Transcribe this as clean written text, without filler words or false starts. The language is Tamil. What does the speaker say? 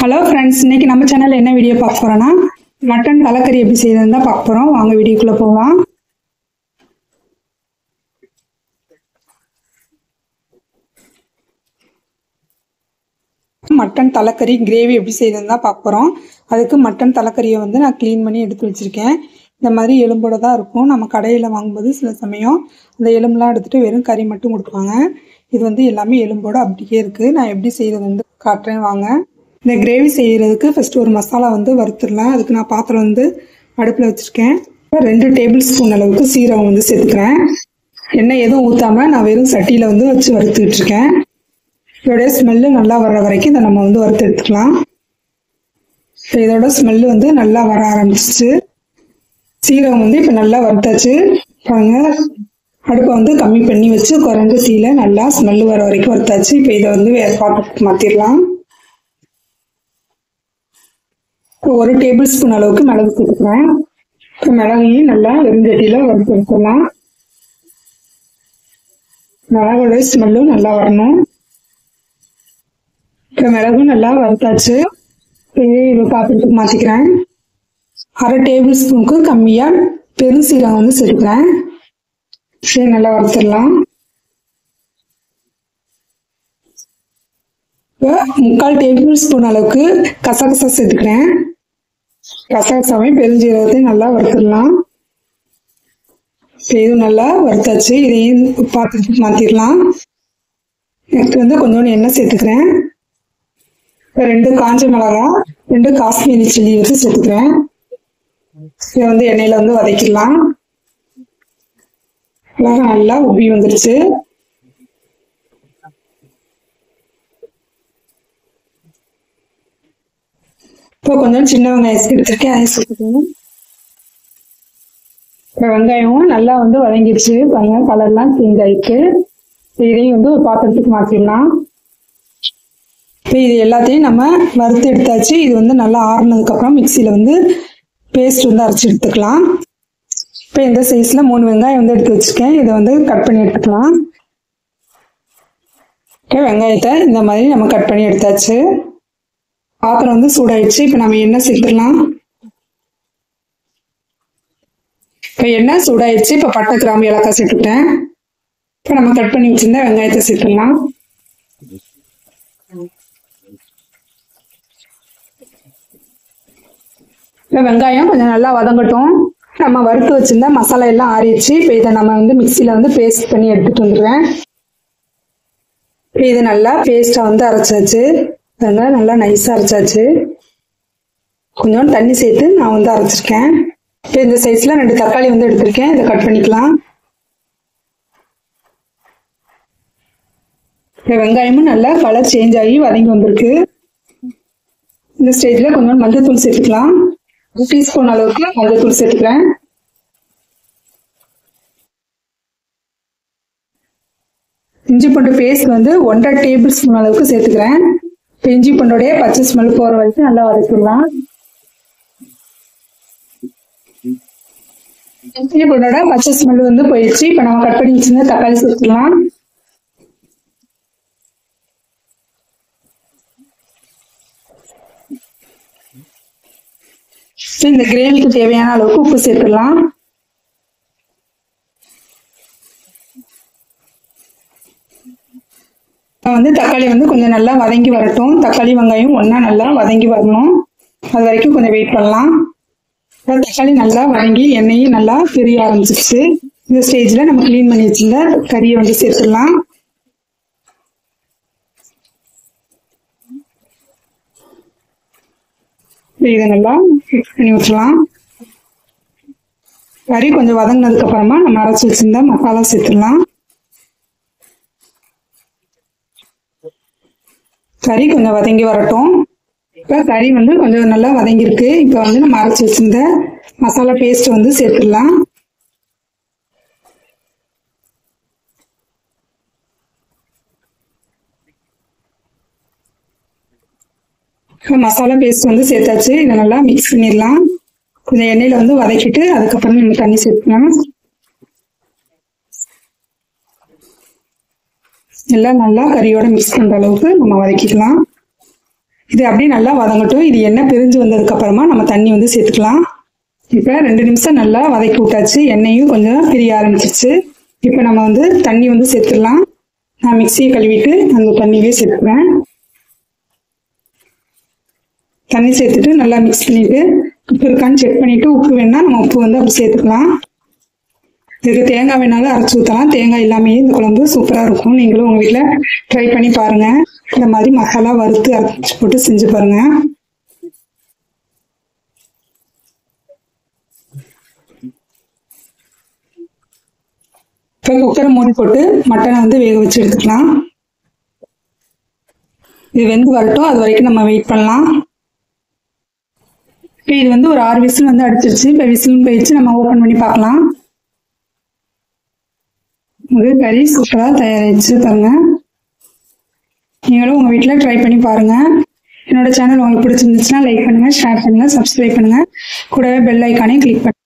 ஹலோ ஃப்ரெண்ட்ஸ், இன்னைக்கு நம்ம சேனல்ல என்ன வீடியோ பார்க்க போறோம்னா மட்டன் தலைக்கறி எப்படி செய்யறதுன்னு தான் பார்க்க போறோம். வாங்க வீடியோக்குள்ள போகலாம். மட்டன் தலைக்கறி கிரேவி எப்படி செய்யறதுன்னு தான் பார்க்க போறோம். அதுக்கு மட்டன் தலைக்கறியை நான் க்ளீன் பண்ணி எடுத்து வச்சிருக்கேன். இந்த மாதிரி எலும்போட தான் இருக்கும். நம்ம கடையில் வாங்கும்போது சில சமயம் அந்த எலும்புலாம் எடுத்துட்டு வெறும் கறி மட்டும் கொடுப்பாங்க. இது எல்லாமே எலும்போட அப்படியே இருக்கு. நான் எப்படி செய்யறது காட்டுறேன் வாங்க. இந்த கிரேவி செய்யறதுக்கு ஃபர்ஸ்ட் ஒரு மசாலா வறுத்துடலாம். அதுக்கு நான் பாத்திரம் அடுப்பில் வச்சிருக்கேன். 2 டேபிள் ஸ்பூன் அளவுக்கு சீரகம் சேர்த்துக்கிறேன். எண்ணெய் எதுவும் ஊற்றாம நான் வெறும் சட்டியில் வச்சு வறுத்துக்கிட்டு இருக்கேன். இதோட ஸ்மெல்லு நல்லா வர்ற வரைக்கும் இதை நம்ம வறுத்து எடுத்துக்கலாம். இதோட ஸ்மெல்லு நல்லா வர ஆரம்பிச்சிச்சு. சீரகம் இப்போ நல்லா வறுத்தாச்சு பாருங்க. அடுப்பை கம்மி பண்ணி வச்சு குறைஞ்ச தீயில நல்லா ஸ்மெல்லு வர வரைக்கும் வறுத்தாச்சு. இப்போ இதை வேற பாத்திரத்துக்கு மாற்றிடலாம். 1 டேபிள் ஸ்பூன் அளவுக்கு மிளகு சேர்த்துக்கிறேன். இப்போ மிளகையும் நல்லா வெறுஞ்சட்டியில் வறுத்து எடுத்துடலாம். மிளகோட ஸ்மெல்லும் நல்லா வரணும். இப்போ மிளகும் நல்லா வறுத்தாச்சு. இது பாத்திரத்துக்கு மாற்றிக்கிறேன். 1/2 டேபிள் ஸ்பூனுக்கு கம்மியாக பெருசீரகம் சேர்த்துக்கிறேன். சரி, நல்லா வறுத்துடலாம். இப்போ 3/4 டேபிள் ஸ்பூன் அளவுக்கு கசகசா சேர்த்துக்கிறேன். கசகசாவையும் பெருஞ்சீரகத்தையும் நல்லா வறுத்துடலாம். இதுவும் நல்லா வறுத்தாச்சு. இதையும் பாத்திரத்துக்கு மாற்றிடலாம். நெக்ஸ்ட் கொஞ்சோண்டு எண்ணெய் சேர்த்துக்கிறேன். 2 காஞ்ச மிளகா, 2 காஷ்மீரி சில்லி சேர்த்துக்கிறேன். இதை எண்ணெயில வதக்கிடலாம். மிளகா நல்லா உப்பி வந்துருச்சு. இப்போ கொஞ்சம் சின்ன வெங்காயம் எடுத்துருக்கேன், அதை சேர்த்துக்கணும். வெங்காயமும் நல்லா வதங்கிடுச்சு பாருங்க. கலர்லாம் சேஞ்ச் ஆயிடுச்சு. இதையும் ஒரு பாத்திரத்துக்கு மாற்றிடலாம். இப்போ இது எல்லாத்தையும் நம்ம வறுத்து எடுத்தாச்சு. இது நல்லா ஆறுனதுக்கு அப்புறம் மிக்சியில பேஸ்ட் அரைச்சி எடுத்துக்கலாம். இப்போ இந்த சைஸ்ல 3 வெங்காயம் எடுத்து வச்சிருக்கேன். இதை கட் பண்ணி எடுத்துக்கலாம். வெங்காயத்தை இந்த மாதிரி நம்ம கட் பண்ணி எடுத்தாச்சு. பாத்திரம் சூடாயிடுச்சு. இப்போ நம்ம எண்ணெய் சேர்த்துக்கலாம். இப்போ எண்ணெய் சூடாயிடுச்சு. இப்போ பட்டை, கிராம்பு, ஏலக்காய் சேர்த்துட்டேன். இப்போ நம்ம கட் பண்ணி வச்சிருந்த வெங்காயத்தை சேர்த்துக்கலாம். இப்போ வெங்காயம் கொஞ்சம் நல்லா வதங்கட்டும். நம்ம வறுத்து வச்சிருந்த மசாலா எல்லாம் ஆறிடுச்சு. இப்போ இதை நம்ம மிக்சியில பேஸ்ட் பண்ணி எடுத்துட்டு வந்துடுவேன். இப்போ இது நல்லா பேஸ்டா அரைச்சாச்சு. நல்லா நைஸா அரைச்சாச்சு. கொஞ்சம் தண்ணி சேர்த்து நான் அரைச்சிருக்கேன். இப்போ இந்த சைஸ்ல 2 தக்காளி எடுத்திருக்கேன். இதை கட் பண்ணிக்கலாம். வெங்காயமும் நல்லா கலர் சேஞ்ச் ஆகி வதங்கி வந்திருக்கு. இந்த ஸ்டேஜ்ல கொஞ்சம் மஞ்சள்தூள் சேர்த்துக்கலாம். 1 டீஸ்பூன் அளவுக்கு மஞ்சள்தூள் சேர்த்துக்கிறேன். இஞ்சி பூண்டு பேஸ்ட் 1/2 டேபிள் ஸ்பூன் அளவுக்கு சேர்த்துக்கிறேன். இஞ்சி பூண்டோடைய பச்சை ஸ்மெல் போற வரைக்கும் நல்லா வதக்கிடலாம். இஞ்சி பூண்டோட பச்சை ஸ்மெல் போயிடுச்சு. இப்ப நம்ம கட் பண்ணி வச்சிருந்த தக்காளி சேர்த்துக்கலாம். இந்த கிரேவிக்கு தேவையான அளவுக்கு உப்பு சேர்த்துக்கலாம். தக்காளி கொஞ்சம் நல்லா வதங்கி வரட்டும். தக்காளி வெங்காயம் ஒண்ணா நல்லா வதங்கி வரணும். அது வரைக்கும் கொஞ்சம் வெயிட் பண்ணலாம். தக்காளி நல்லா வதங்கி எண்ணெயும் நல்லா தெரிய ஆரம்பிச்சிருச்சு. இந்த ஸ்டேஜ்ல நம்ம கிளீன் பண்ணி வச்சிருந்த கறியை சேர்த்துடலாம். இதை நல்லா மிக்ஸ் பண்ணி வச்சிடலாம். கறி கொஞ்சம் வதங்கினதுக்கு அப்புறமா நம்ம அரைச்சி வச்சிருந்த மசாலா சேர்த்துடலாம். கறி கொஞ்சம் வதங்கி வரட்டும். இப்போ கறி கொஞ்சம் நல்லா வதங்கிருக்கு. இப்போ நம்ம அரைச்சி வச்சிருந்த மசாலா பேஸ்ட் சேர்த்துடலாம். மசாலா பேஸ்ட் சேர்த்தாச்சு. இதை நல்லா மிக்ஸ் பண்ணிடலாம். கொஞ்சம் எண்ணெயில வதக்கிட்டு அதுக்கப்புறம் நம்ம தண்ணி சேர்த்துக்கலாம். எல்லாம் நல்லா கறியோட மிக்ஸ் பண்ற அளவுக்கு நம்ம வதக்கிக்கலாம். இது அப்படியே நல்லா வதங்கட்டும். இது எண்ணெய் பிரிஞ்சு வந்ததுக்கு அப்புறமா நம்ம தண்ணி வந்து சேர்த்துக்கலாம். இப்போ 2 நிமிஷம் நல்லா வதக்கி விட்டாச்சு. எண்ணெயும் கொஞ்சம் பிரிய ஆரம்பிச்சிருச்சு. இப்போ நம்ம வந்து தண்ணி வந்து சேர்த்துடலாம். நான் மிக்சியை கழுவிட்டு அந்த தண்ணியே சேர்த்துக்கிறேன். தண்ணி சேர்த்துட்டு நல்லா மிக்ஸ் பண்ணிட்டு உப்பு இருக்கான்னு செக் பண்ணிட்டு உப்பு வேணா நம்ம உப்பு வந்து அப்படி சேர்த்துக்கலாம். இதுக்கு தேங்காய் வேணாலும் அரைச்சி ஊற்றலாம். தேங்காய் இல்லாமையே இந்த குழம்பு சூப்பராக இருக்கும். நீங்களும் உங்கள் வீட்டில் ட்ரை பண்ணி பாருங்கள். இந்த மாதிரி மசாலா வறுத்து அரைச்சி போட்டு செஞ்சு பாருங்கள். இப்போ குக்கரை மூடி போட்டு மட்டனை வந்து வேக வச்சு எடுத்துக்கலாம். இது வெந்து வரட்டும். அது வரைக்கும் நம்ம வெயிட் பண்ணலாம். இப்போ இது வந்து ஒரு 6 விசில் வந்து அடிச்சிருச்சு. இப்போ விசிலும் போயிடுச்சு. நம்ம ஓப்பன் பண்ணி பார்க்கலாம். கறி சூப்பராக தயாராகிடுச்சு பாருங்க. நீங்களும் உங்கள் வீட்டில் ட்ரை பண்ணி பாருங்க. என்னோட சேனல் உங்களுக்கு பிடிச்சிருந்துச்சுன்னா லைக் பண்ணுங்க, ஷேர் பண்ணுங்க, சப்ஸ்கிரைப் பண்ணுங்க. கூடவே பெல் ஐக்கானே கிளிக் பண்ணுங்க.